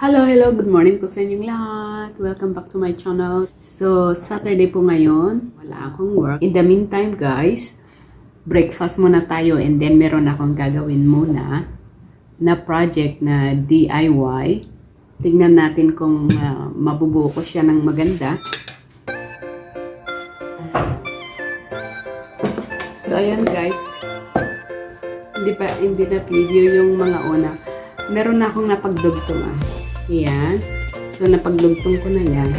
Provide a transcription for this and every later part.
Hello, good morning po sa inyong lahat. Welcome back to my channel. So, Saturday po ngayon. Wala akong work. In the meantime, guys, breakfast muna tayo and then meron akong gagawin muna na project na DIY. Tingnan natin kung mabubuo ko siya ng maganda. So, ayan guys. Hindi na video yung mga una. Meron na akong napagdugtong Ayan. So, napagdugtong ko na yan.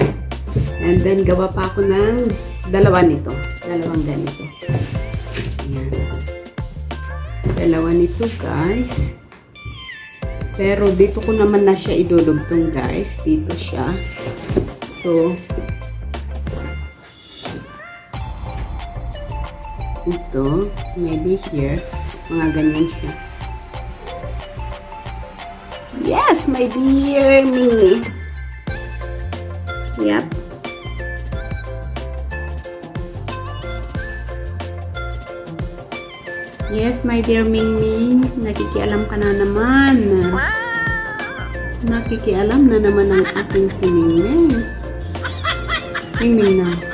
And then, gawa pa ako ng dalawang ganito. Ayan. Dalawa nito, guys. Pero, dito ko naman na siya idudugtong, guys. Dito siya. So, ito, maybe here. Mga ganyan siya. Yes, my dear Mingming. Yep. Yes, my dear Mingming. Nakikialam ka na naman. Wow! Nakikialam na naman ang aking si Mingming. Mingming na.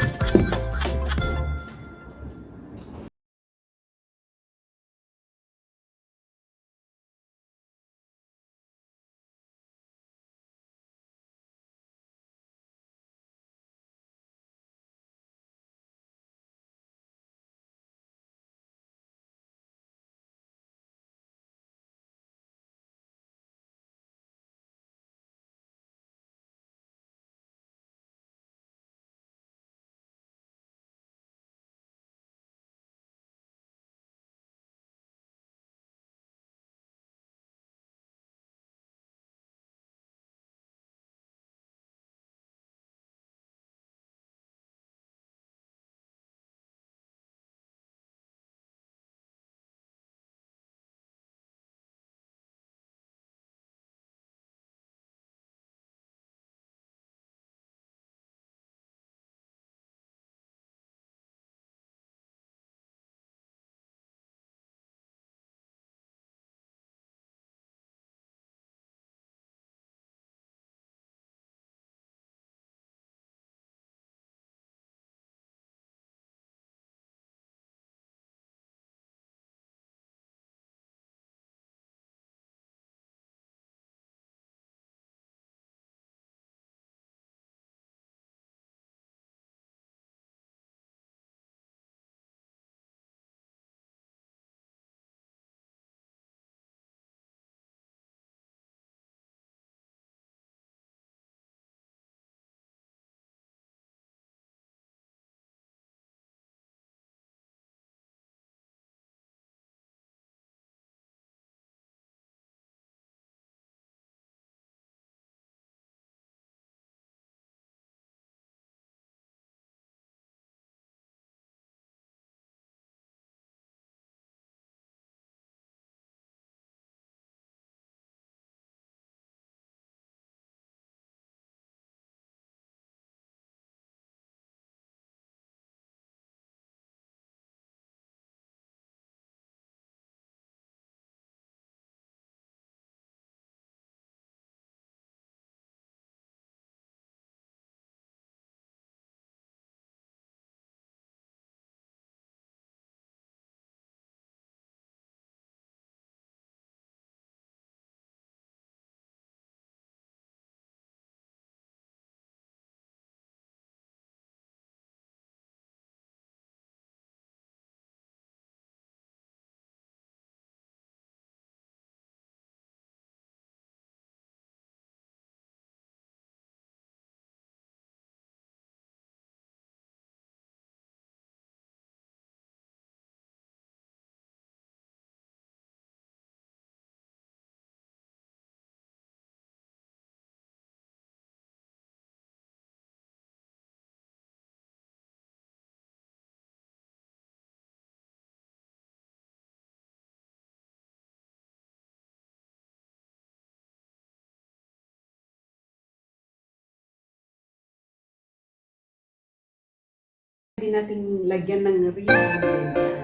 Hindi natin lagyan ng ribbon din dyan.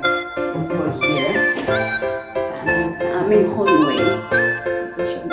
For here, sa aming hallway. Ito siya.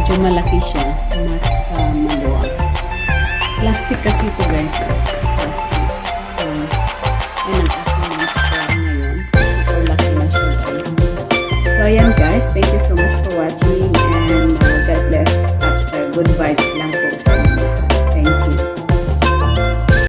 medyo malaki siya, mas maluwag. Plastic kasi ito guys.